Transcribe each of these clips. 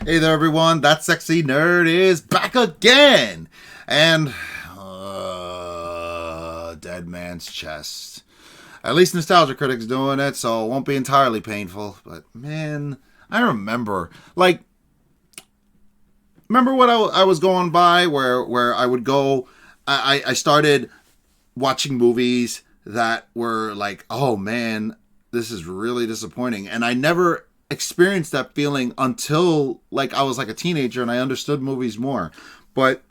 Hey there, everyone. That sexy nerd is back again. And, Dead Man's Chest. At least Nostalgia Critic's doing it, so it won't be entirely painful. But, man, I remember. Remember what I was going by where I would go. I started watching movies that were like, oh, man, this is really disappointing. And I never experienced that feeling until I was a teenager and I understood movies more. But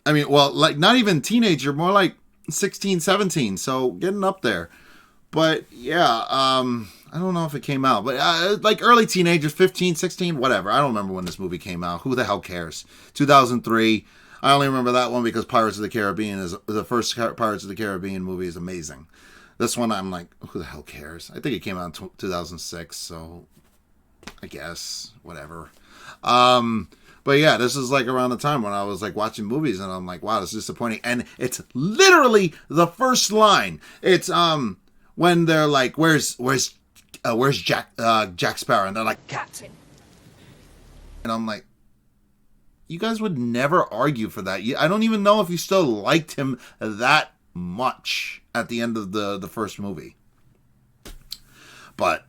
I mean, well, not even teenager, more like 16, 17, so getting up there. But yeah, I don't know if it came out, but early teenagers, 15, 16, whatever. I don't remember when this movie came out. Who the hell cares? 2003. I only remember that one because Pirates of the Caribbean is the first Pirates of the Caribbean movie is amazing. This one, I'm like, who the hell cares? I think it came out in 2006, so I guess, whatever. But yeah, this is around the time when I was watching movies and I'm like, wow, this is disappointing. And it's literally the first line. It's when they're like, where's Jack Sparrow? And they're like, Captain. And I'm like, you guys would never argue for that. I don't even know if you still liked him that much at the end of the first movie. But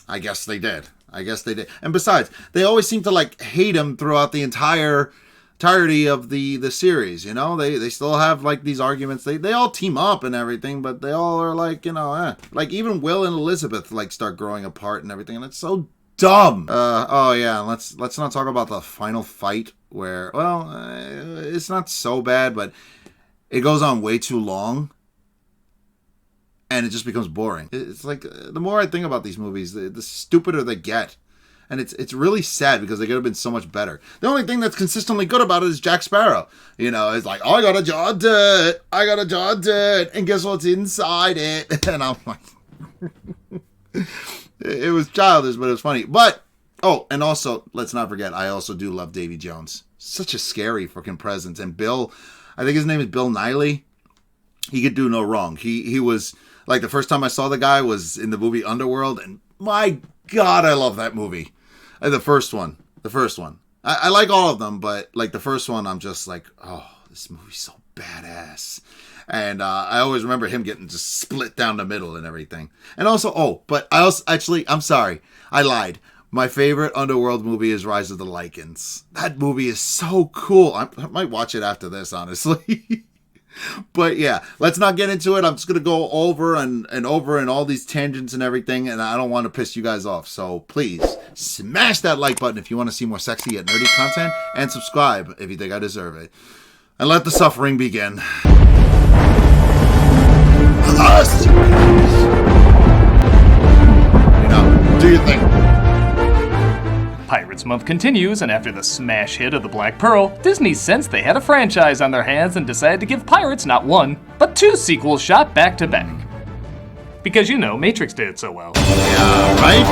I guess they did. And besides, they always seem to hate him throughout the entirety of the series. They still have these arguments. They all team up and everything, but they all are even Will and Elizabeth start growing apart and everything, and it's so dumb. Oh yeah, let's not talk about the final fight where it's not so bad, but it goes on way too long. And it just becomes boring. It's the more I think about these movies, the stupider they get. And it's really sad because they could have been so much better. The only thing that's consistently good about it is Jack Sparrow. It's like, oh, I got a jar of dirt. And guess what's inside it? And I'm like, it was childish, but it was funny. But, oh, and also, let's not forget, I also do love Davy Jones. Such a scary freaking presence. And Bill, I think his name is Bill Nighy. He could do no wrong. He was... the first time I saw the guy was in the movie Underworld, and my God, I love that movie. The first one. I like all of them, but the first one, I'm just like, oh, this movie's so badass. And I always remember him getting just split down the middle and everything. And also, I'm sorry, I lied. My favorite Underworld movie is Rise of the Lycans. That movie is so cool. I might watch it after this, honestly. But yeah, let's not get into it. I'm just going to go over and over and all these tangents and everything, and I don't want to piss you guys off. So please, smash that like button if you want to see more sexy yet nerdy content, and subscribe if you think I deserve it. And let the suffering begin. Do your thing. Pirates Month continues, and after the smash hit of The Black Pearl, Disney sensed they had a franchise on their hands and decided to give Pirates not one, but two sequels shot back to back. Because Matrix did it so well. Yeah, right?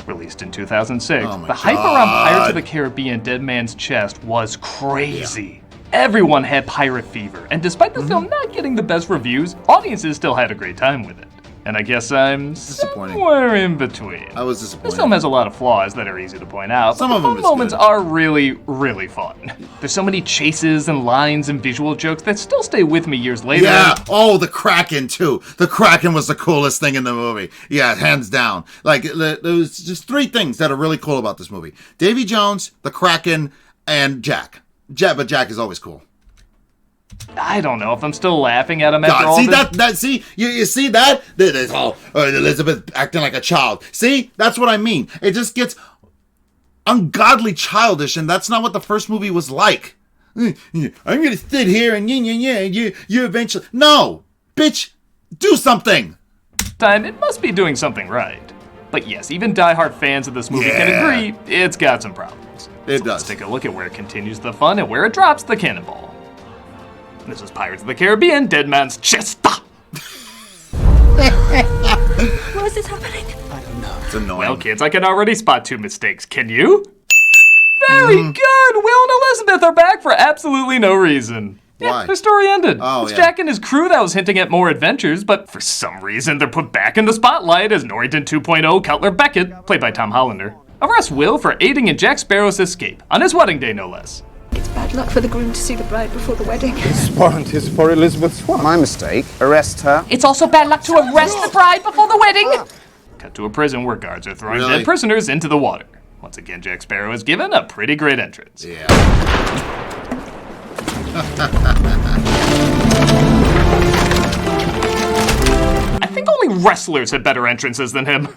Released in 2006, the hype around Pirates of the Caribbean Dead Man's Chest was crazy. Yeah. Everyone had pirate fever, and despite the film not getting the best reviews, audiences still had a great time with it. And I guess I'm somewhere in between. I was disappointed. This film has a lot of flaws that are easy to point out, Some but of the them fun moments good. are really, really fun. There's so many chases and lines and visual jokes that still stay with me years later. Yeah, the Kraken too. The Kraken was the coolest thing in the movie. Yeah, hands down. There's just three things that are really cool about this movie. Davy Jones, the Kraken, and Jack. But Jack is always cool. I don't know if I'm still laughing at him after God, all see this. You see that? There's Elizabeth acting like a child. See, that's what I mean. It just gets ungodly childish, and that's not what the first movie was like. I'm gonna sit here and you eventually. No, bitch, do something. It must be doing something right. But yes, even diehard fans of this movie can agree it's got some problems. It does. Let's take a look at where it continues the fun and where it drops the cannonball. This is Pirates of the Caribbean, Dead Man's Chest. Why is this happening? I don't know. It's annoying. Well, kids, I can already spot two mistakes. Can you? Very good! Will and Elizabeth are back for absolutely no reason. Why? Their story ended. Oh, It's yeah. Jack and his crew that was hinting at more adventures, but for some reason they're put back in the spotlight as Norrington 2.0 Cutler Beckett, played by Tom Hollander, arrests Will for aiding in Jack Sparrow's escape, on his wedding day no less. It's bad luck for the groom to see the bride before the wedding. This warrant is for Elizabeth Swan. My mistake. Arrest her. It's also bad luck to arrest the bride before the wedding. Cut to a prison where guards are throwing Really? dead prisoners into the water. Once again, Jack Sparrow is given a pretty great entrance. Yeah. I think only wrestlers had better entrances than him.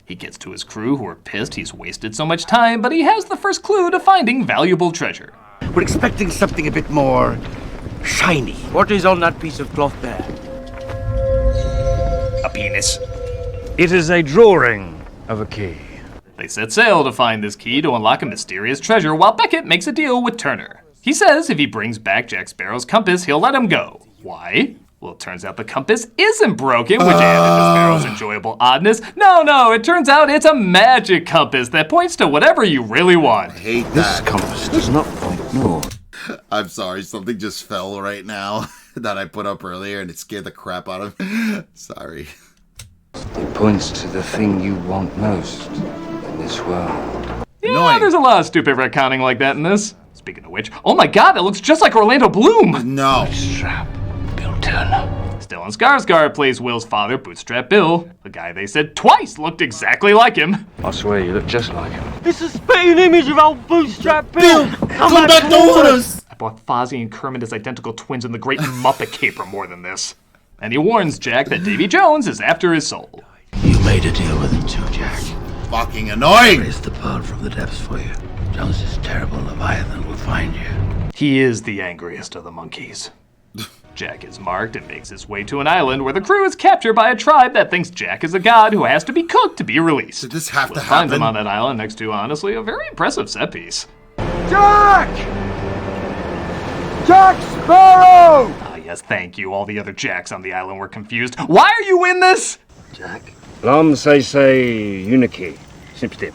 He gets to his crew who are pissed he's wasted so much time, but he has the first clue to finding valuable treasure. We're expecting something a bit more shiny. What is on that piece of cloth there? A penis. It is a drawing of a key. They set sail to find this key to unlock a mysterious treasure while Beckett makes a deal with Turner. He says if he brings back Jack Sparrow's compass, he'll let him go. Why? Well, it turns out the compass isn't broken, which added to Sparrow's enjoyable oddness. No, it turns out it's a magic compass that points to whatever you really want. I hate This that. compass does not point north. I'm sorry, something just fell right now that I put up earlier and it scared the crap out of me. Sorry. It points to the thing you want most in this world. Yeah, Annoying. there's a lot of stupid retconning like that in this. Speaking of which, oh my god, that looks just like Orlando Bloom! No. Strap, Bilton. Stellan Skarsgård plays Will's father, Bootstrap Bill, the guy they said twice looked exactly like him. I swear you look just like him. It's a spitting image of old Bootstrap Bill. Come back to us! I bought Fozzie and Kermit as identical twins in the Great Muppet Caper more than this. And he warns Jack that Davy Jones is after his soul. You made a deal with him too, Jack. Fucking annoying! Raise the pearl from the depths for you. Jones's terrible Leviathan will find you. He is the angriest of the monkeys. Jack is marked and makes his way to an island where the crew is captured by a tribe that thinks Jack is a god who has to be cooked to be released. Did this have Will to finds him happen? on that island next to, honestly, a very impressive set piece. Jack! Jack Sparrow! Ah, yes, thank you. All the other Jacks on the island were confused. Why are you in this? Jack? Lam say Uniki. Simpstep.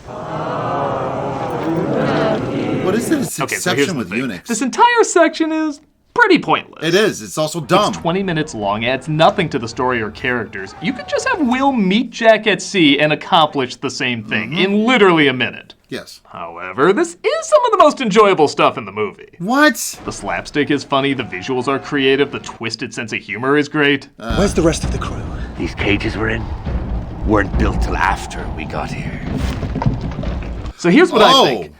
What is this Okay, so exception here's the with thing. Unix? This entire section is pretty pointless. It is. It's also dumb. It's 20 minutes long, adds nothing to the story or characters. You could just have Will meet Jack at sea and accomplish the same thing in literally a minute. Yes. However, this is some of the most enjoyable stuff in the movie. What? The slapstick is funny, the visuals are creative, the twisted sense of humor is great. Where's the rest of the crew? These cages we're in weren't built till after we got here. So here's what Oh. I think.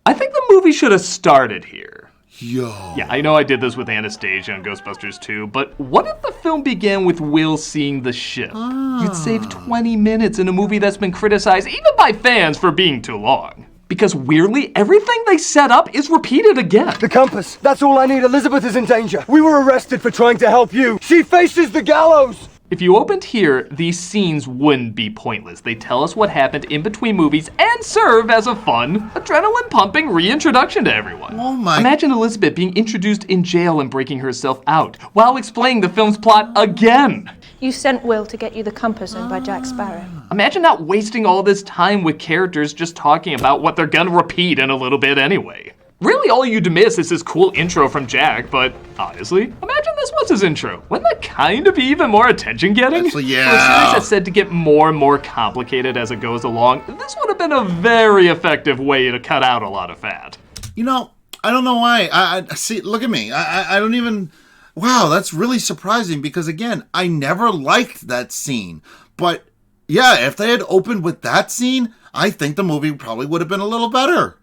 I think the movie should have started here. Yo. Yeah, I know I did this with Anastasia and Ghostbusters 2, but what if the film began with Will seeing the ship? You'd save 20 minutes in a movie that's been criticized, even by fans, for being too long. Because weirdly, everything they set up is repeated again. The compass. That's all I need. Elizabeth is in danger. We were arrested for trying to help you. She faces the gallows. If you opened here, these scenes wouldn't be pointless. They tell us what happened in between movies and serve as a fun, adrenaline-pumping reintroduction to everyone. Oh my. Imagine Elizabeth being introduced in jail and breaking herself out, while explaining the film's plot again. You sent Will to get you the compass owned by Jack Sparrow. Imagine not wasting all this time with characters just talking about what they're gonna repeat in a little bit anyway. Really, all you'd miss is this cool intro from Jack, but honestly, imagine this was his intro. Wouldn't that kind of be even more attention-getting? Actually, yeah. For a series that's said to get more and more complicated as it goes along, this would have been a very effective way to cut out a lot of fat. You know, I don't know why. I see. Look at me. I don't even. Wow, that's really surprising because again, I never liked that scene. But yeah, if they had opened with that scene, I think the movie probably would have been a little better.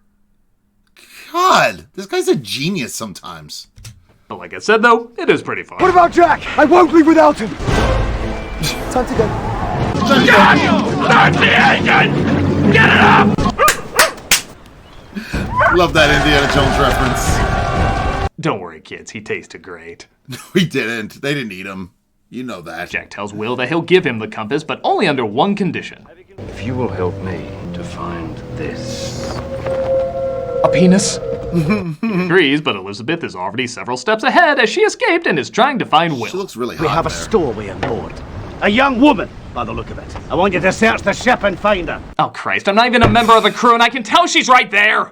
God, this guy's a genius sometimes. But like I said though, it is pretty fun. What about Jack? I won't leave without him. Time to go. Start the engine! Get it up! Love that Indiana Jones reference. Don't worry kids, he tasted great. We didn't. They didn't eat him. You know that. Jack tells Will that he'll give him the compass, but only under one condition. If you will help me to find this. A penis? He agrees, but Elizabeth is already several steps ahead as she escaped and is trying to find Will. She looks really hot We have a there. stowaway on board. A young woman, by the look of it. I want you to search the ship and find her. Oh Christ, I'm not even a member of the crew and I can tell she's right there!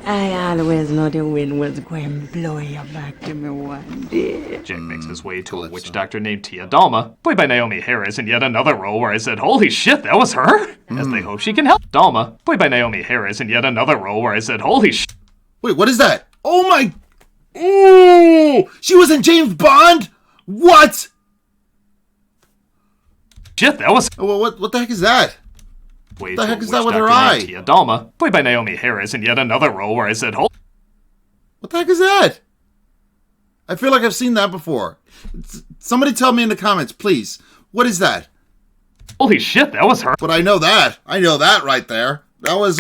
I always know the wind was going to blow you back to me one day. Jack makes his way to a witch doctor named Tia Dalma, played by Naomi Harris, in yet another role where I said, holy shit, that was her? As they hope she can help. Dalma, played by Naomi Harris, in yet another role where I said, holy shit. Wait, what is that? Oh my... Ooh! She was in James Bond? What? Shit, that was... What the heck is that? What the heck is that with her eye? Tia Dalma, played by Naomi Harris, in yet another role where I said, what the heck is that? I feel like I've seen that before. Somebody tell me in the comments, please. What is that? Holy shit, that was her. But I know that. I know that right there. That was,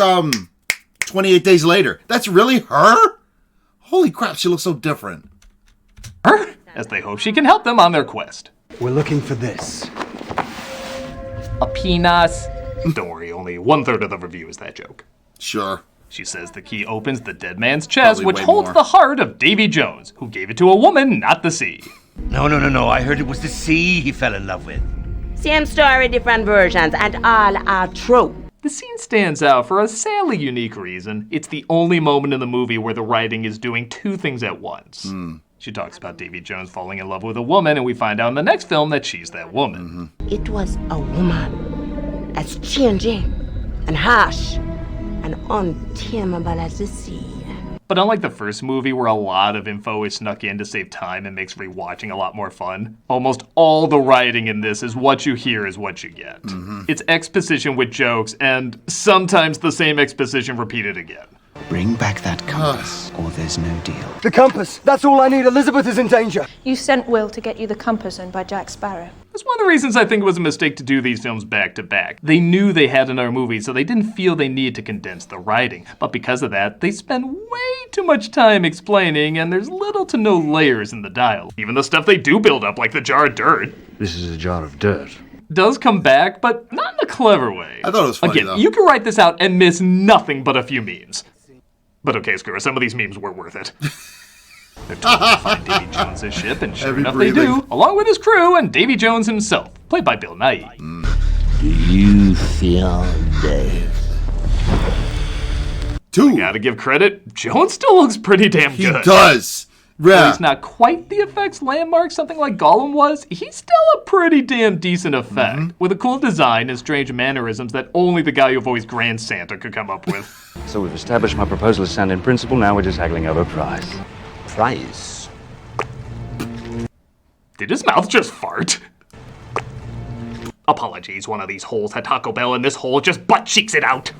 28 Days Later. That's really her? Holy crap, she looks so different. Her? As they hope she can help them on their quest. We're looking for this. A penis. Don't worry, only 1/3 of the review is that joke. Sure. She says the key opens the dead man's chest, Probably which way holds more. the heart of Davy Jones, who gave it to a woman, not the sea. No. I heard it was the sea he fell in love with. Same story, different versions, and all are true. The scene stands out for a sadly unique reason. It's the only moment in the movie where the writing is doing two things at once. She talks about Davy Jones falling in love with a woman, and we find out in the next film that she's that woman. It was a woman as changing and harsh and untamable as the sea. But unlike the first movie, where a lot of info is snuck in to save time and makes rewatching a lot more fun, almost all the writing in this is what you hear is what you get. It's exposition with jokes, and sometimes the same exposition repeated again. Bring back that compass, or there's no deal. The compass! That's all I need. Elizabeth is in danger. You sent Will to get you the compass owned by Jack Sparrow. That's one of the reasons I think it was a mistake to do these films back to back. They knew they had another movie, so they didn't feel they needed to condense the writing. But because of that, they spend way too much time explaining, and there's little to no layers in the dialogue. Even the stuff they do build up, like the jar of dirt, This is a jar of dirt. does come back, but not in a clever way. I thought it was funny, Again, though. you can write this out and miss nothing but a few memes. But okay, screw it, some of these memes were worth it. They're told to find Davy Jones' ship, and sure Heavy enough breathing. they do, along with his crew and Davy Jones himself, played by Bill Nighy. Do you feel death? Two. Gotta give credit, Jones still looks pretty damn He good. does. While Yeah. he's not quite the effects landmark something like Gollum was, he's still a pretty damn decent effect, with a cool design and strange mannerisms that only the guy who voiced Grand Santa could come up with. So we've established my proposal is sound in principle, now we're just haggling over price. Price? Did his mouth just fart? Apologies, one of these holes had Taco Bell and this hole just butt cheeks it out.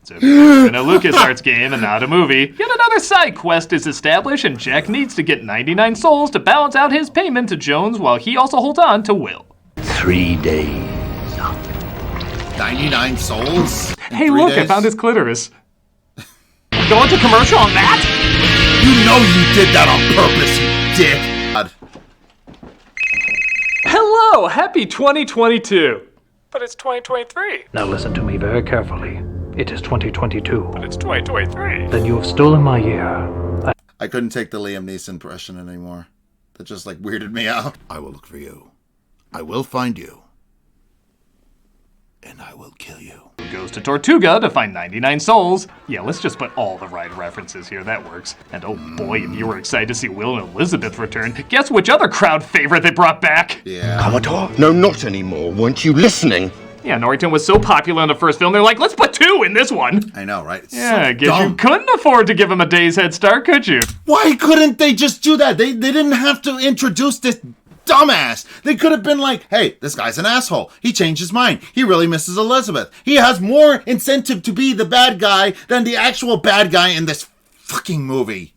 So in a LucasArts game and not a movie, yet another side quest is established, and Jack needs to get 99 souls to balance out his payment to Jones while he also holds on to Will. 3 days. 99 souls? in Hey 3 look, I days? found his clitoris. Going to commercial on that? You know you did that on purpose, you dick. God. Hello, happy 2022. But it's 2023. Now listen to me very carefully. It is 2022. But it's 2023. Then you have stolen my year. I couldn't take the Liam Neeson impression anymore. That just like weirded me out. I will look for you. I will find you. And I will kill you. Goes to Tortuga to find 99 souls. Yeah, let's just put all the right references here, that works. And oh boy, if you were excited to see Will and Elizabeth return, guess which other crowd favorite they brought back? Yeah. Commodore? No, not anymore. Weren't you listening? Yeah, Norrington was so popular in the first film, they're like, let's put 2 in this one. I know, right? It's Yeah, I so guess dumb. you couldn't afford to give him a day's head start, could you? Why couldn't they just do that? They didn't have to introduce this dumbass. They could have been like, hey, this guy's an asshole. He changed his mind. He really misses Elizabeth. He has more incentive to be the bad guy than the actual bad guy in this fucking movie.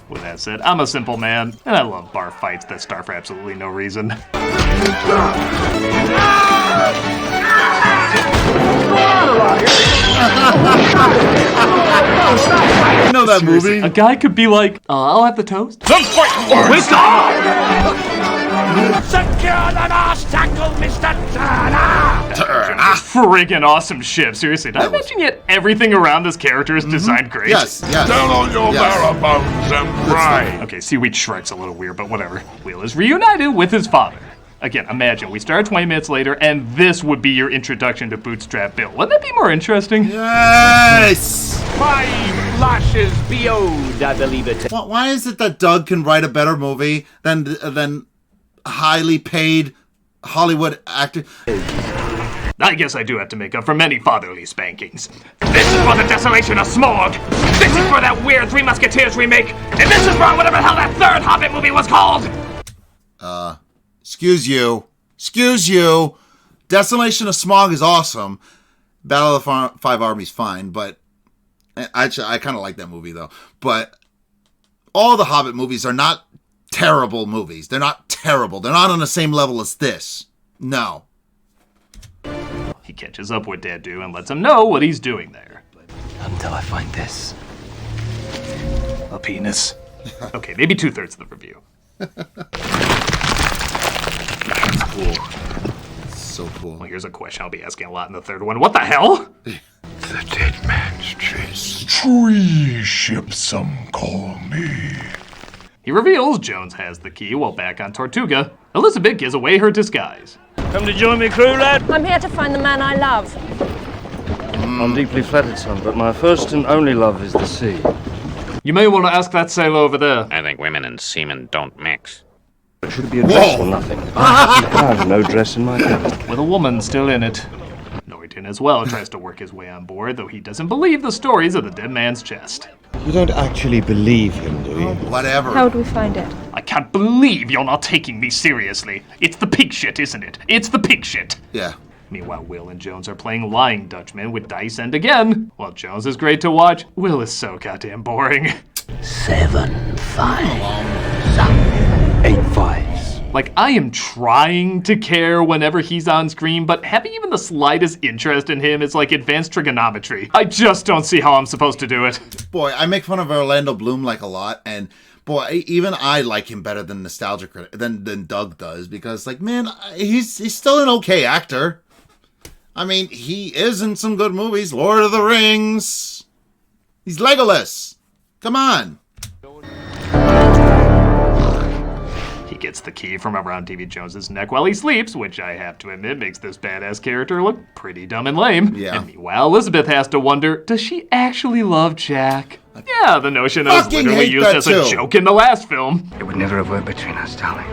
With that said, I'm a simple man, and I love bar fights that start for absolutely no reason. You know that movie? A guy could be like, I'll have the toast. Secure the last tackle, Mr. Turner! Friggin' awesome ship. Seriously, did I mention yet everything around this character is designed great? Yes, yes. Down on your barrel bones and pray. Okay, Seaweed Shrek's a little weird, but whatever. Will is reunited with his father. Again, imagine, we start 20 minutes later, and this would be your introduction to Bootstrap Bill. Wouldn't that be more interesting? Yes! 5 lashes beyond, I believe it. Why is it that Doug can write a better movie than highly paid Hollywood actor? I guess I do have to make up for many fatherly spankings. This is for the Desolation of Smog! This is for that weird Three Musketeers remake! And this is for whatever the hell that third Hobbit movie was called! Excuse you. Desolation of Smog is awesome. Battle of the Five Armies fine, but I kind of like that movie though. But all the Hobbit movies are not terrible movies. They're not terrible. They're not on the same level as this. No. He catches up with Dadu and lets him know what he's doing there. Until I find this. A penis. Okay, maybe 2/3 of the review. That's cool. So cool. Well, here's a question I'll be asking a lot in the third one. What the hell? The dead man's chest. Tree ship, some call me. He reveals Jones has the key while back on Tortuga. Elizabeth gives away her disguise. Come to join me, crew lad? I'm here to find the man I love. I'm deeply flattered, son, but my first and only love is the sea. You may want to ask that sailor over there. I think women and seamen don't mix. It should be a dress or nothing. I have no dress in my cabin. With a woman still in it. Norrington as well tries to work his way on board, though he doesn't believe the stories of the dead man's chest. You don't actually believe him, do you? Whatever. How would we find it? I can't believe you're not taking me seriously. It's the pig shit, isn't it? It's the pig shit. Yeah. Meanwhile, Will and Jones are playing Lying Dutchman with dice, and again, while Jones is great to watch, Will is so goddamn boring. 7 5s. 8 5s. Like, I am trying to care whenever he's on screen, but having even the slightest interest in him is like advanced trigonometry. I just don't see how I'm supposed to do it. Boy, I make fun of Orlando Bloom like a lot, and boy, even I like him better than Nostalgia Critic than Doug does, because like, man, he's still an okay actor. I mean, he is in some good movies. Lord of the Rings. He's Legolas. Come on. He gets the key from around Davy Jones's neck while he sleeps, which I have to admit makes this badass character look pretty dumb and lame. Yeah. And meanwhile, Elizabeth has to wonder, does she actually love Jack? Yeah, the notion was literally used as a joke in the last film. It would never have worked between us, darling.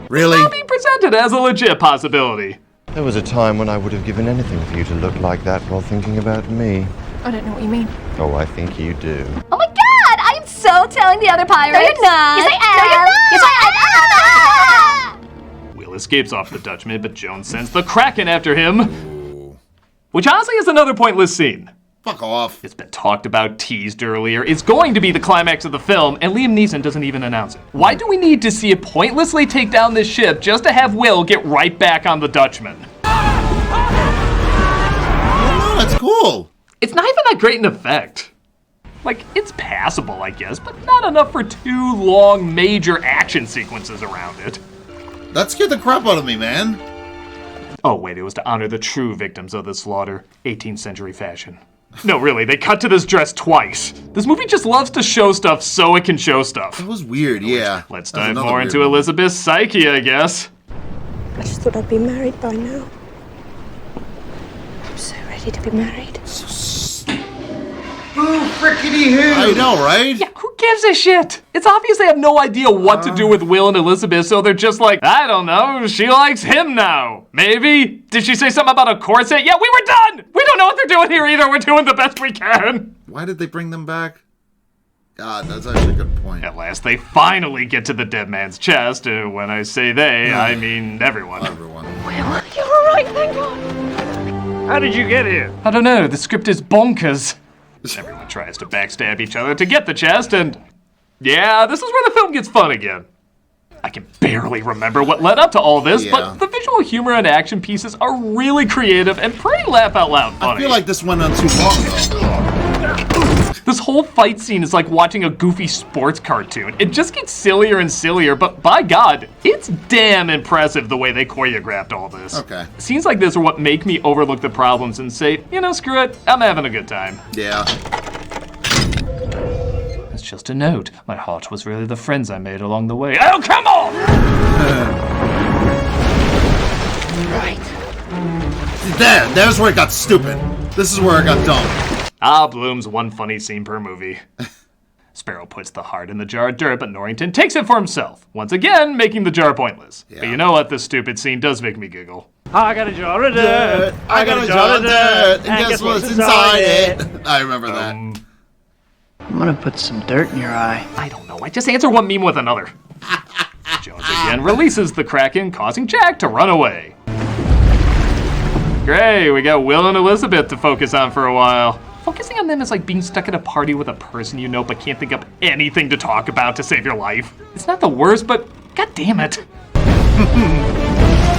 Really? Now being presented as a legit possibility. There was a time when I would have given anything for you to look like that while thinking about me. I don't know what you mean. Oh, I think you do. Oh my god! I am so telling the other pirates. No, you're not. Yes, I am. No, you're not. Yes, I am. Will escapes off the Dutchman, but Jones sends the Kraken after him. Which honestly is another pointless scene. Fuck off. It's been talked about, teased earlier. It's going to be the climax of the film, and Liam Neeson doesn't even announce it. Why do we need to see it pointlessly take down this ship just to have Will get right back on the Dutchman? Oh, that's cool. It's not even that great an effect. Like, it's passable, I guess, but not enough for 2 long, major action sequences around it. That scared the crap out of me, man. Oh, wait, it was to honor the true victims of the slaughter. 18th century fashion. No, really, they cut to this dress twice. This movie just loves to show stuff so it can show stuff. It was weird, yeah. Let's dive more into Elizabeth's psyche, I guess. I just thought I'd be married by now. I'm so ready to be married. Frickety who? I know, right? Yeah, who gives a shit? It's obvious they have no idea what to do with Will and Elizabeth, so they're just like, I don't know, she likes him now. Maybe? Did she say something about a corset? Yeah, we were done! We don't know what they're doing here either, we're doing the best we can. Why did they bring them back? God, that's actually a good point. At last, they finally get to the dead man's chest. When I say they, I mean everyone. Everyone. Will, you're alright, thank God. How did you get here? I don't know, the script is bonkers. Everyone tries to backstab each other to get the chest, and yeah, this is where the film gets fun again. I can barely remember what led up to all this, but the visual humor and action pieces are really creative and pretty laugh-out-loud funny. I feel like this went on too long, though. This whole fight scene is like watching a goofy sports cartoon. It just gets sillier and sillier, but by God, it's damn impressive the way they choreographed all this. Okay. Scenes like this are what make me overlook the problems and say, you know, screw it, I'm having a good time. Yeah. It's just a note. My heart was really the friends I made along the way. Oh, come on! There's where it got stupid. This is where it got dumb. Ah, Bloom's one funny scene per movie. Sparrow puts the heart in the jar of dirt, but Norrington takes it for himself, once again making the jar pointless. Yeah. But you know what? This stupid scene does make me giggle. I got a jar of dirt. I got a jar of dirt. And guess what's inside it? I remember that. I'm gonna put some dirt in your eye. I don't know. I just answer one meme with another. Jones again releases the Kraken, causing Jack to run away. Great, we got Will and Elizabeth to focus on for a while. Focusing on them is like being stuck at a party with a person you know but can't think of anything to talk about to save your life. It's not the worst, but god damn it.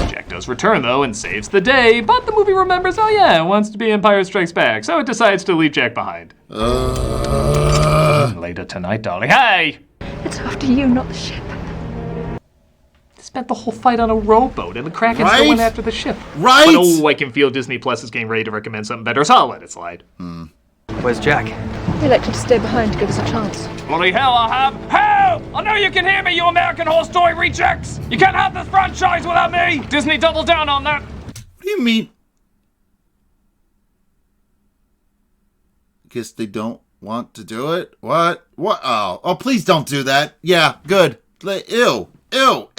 Jack does return though and saves the day, but the movie remembers, oh yeah, it wants to be Empire Strikes Back, so it decides to leave Jack behind. Later tonight, darling. Hey! It's after you, not the ship. Spent the whole fight on a rowboat, and the Kraken still went after the ship. Right? But oh, I can feel Disney Plus is getting ready to recommend something better, so I'll let it slide. Where's Jack? He elected to stay behind to give us a chance. Bloody hell, I have. Help! I know you can hear me, you American Horror Story rejects! You can't have this franchise without me! Disney double down on that! What do you mean? Guess they don't want to do it? What? Oh, please don't do that. Yeah, good. Ew. No.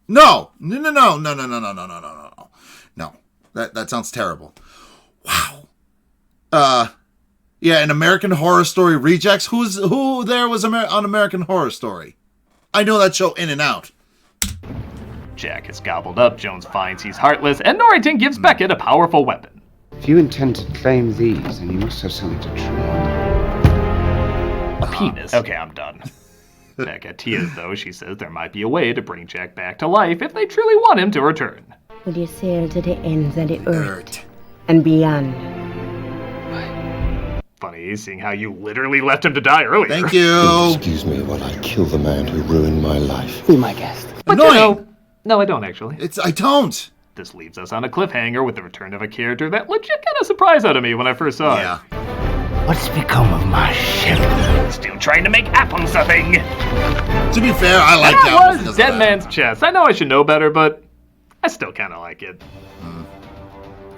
No. That sounds terrible. Wow. Yeah, an American Horror Story rejects. Who there was on American Horror Story? I know that show in and out. Jack is gobbled up, Jones finds he's heartless, and Norrington gives Beckett a powerful weapon. If you intend to claim these, then you must have something to trade. A penis. Okay, I'm done. Beckett tears, though. She says there might be a way to bring Jack back to life if they truly want him to return. Will you sail to the ends of the earth and beyond? Funny, seeing how you literally left him to die earlier. Thank you. Excuse me while I kill the man who ruined my life. Be my guest. But annoying. No, I don't actually. I don't. This leaves us on a cliffhanger with the return of a character that legit got a surprise out of me when I first saw it. What's become of my ship? Still trying to make apples a thing. To be fair, I like that. Apples. That was Dead Man's Chest. I know I should know better, but I still kind of like it.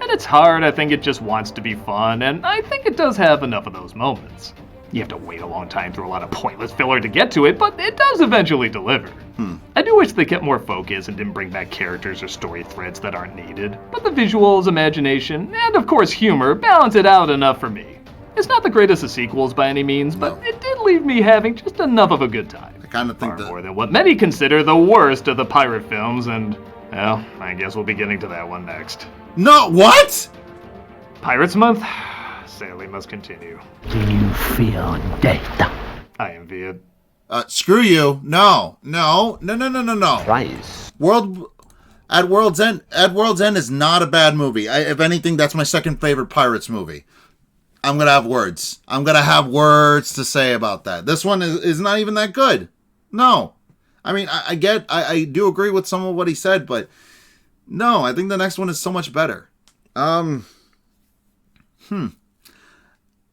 And it's hard. I think it just wants to be fun, and I think it does have enough of those moments. You have to wait a long time through a lot of pointless filler to get to it, but it does eventually deliver. I do wish they kept more focus and didn't bring back characters or story threads that aren't needed, but the visuals, imagination, and of course humor balance it out enough for me. It's not the greatest of sequels by any means, but it did leave me having just enough of a good time. I kind of think Far more than what many consider the worst of the pirate films, and, well, I guess we'll be getting to that one next. No, what? Pirates Month? Sailing must continue. Do you feel death? I envy it. Screw you. No. Prize. At World's End is not a bad movie. If anything, that's my second favorite Pirates movie. I'm going to have words. I'm going to have words to say about that. This one is not even that good. No. I mean, I do agree with some of what he said, but no, I think the next one is so much better.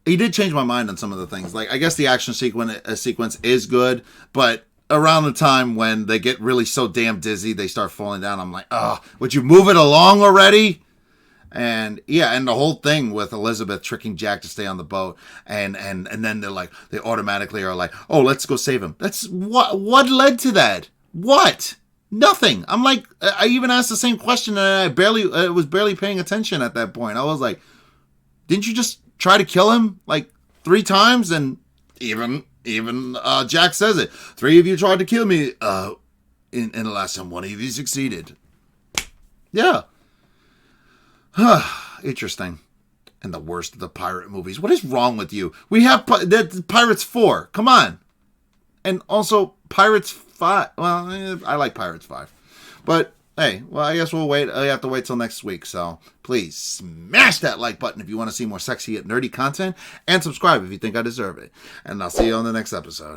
He did change my mind on some of the things. Like, I guess the action sequence is good, but around the time when they get really so damn dizzy, they start falling down. I'm like, oh, would you move it along already? And yeah, and the whole thing with Elizabeth tricking Jack to stay on the boat, and then they automatically are like, oh, let's go save him. That's what led to that? What? Nothing. I'm like, I even asked the same question, and I was barely paying attention at that point. I was like, didn't you just try to kill him like 3 times? And even Jack says it. 3 of you tried to kill me. In the last time, 1 of you succeeded. Yeah. Interesting. And the worst of the pirate movies. What is wrong with you? We have Pirates 4. Come on. And also Pirates 5. Well, I like Pirates 5. But hey, well, I guess we'll wait. I have to wait till next week. So please smash that like button if you want to see more sexy yet nerdy content. And subscribe if you think I deserve it. And I'll see you on the next episode.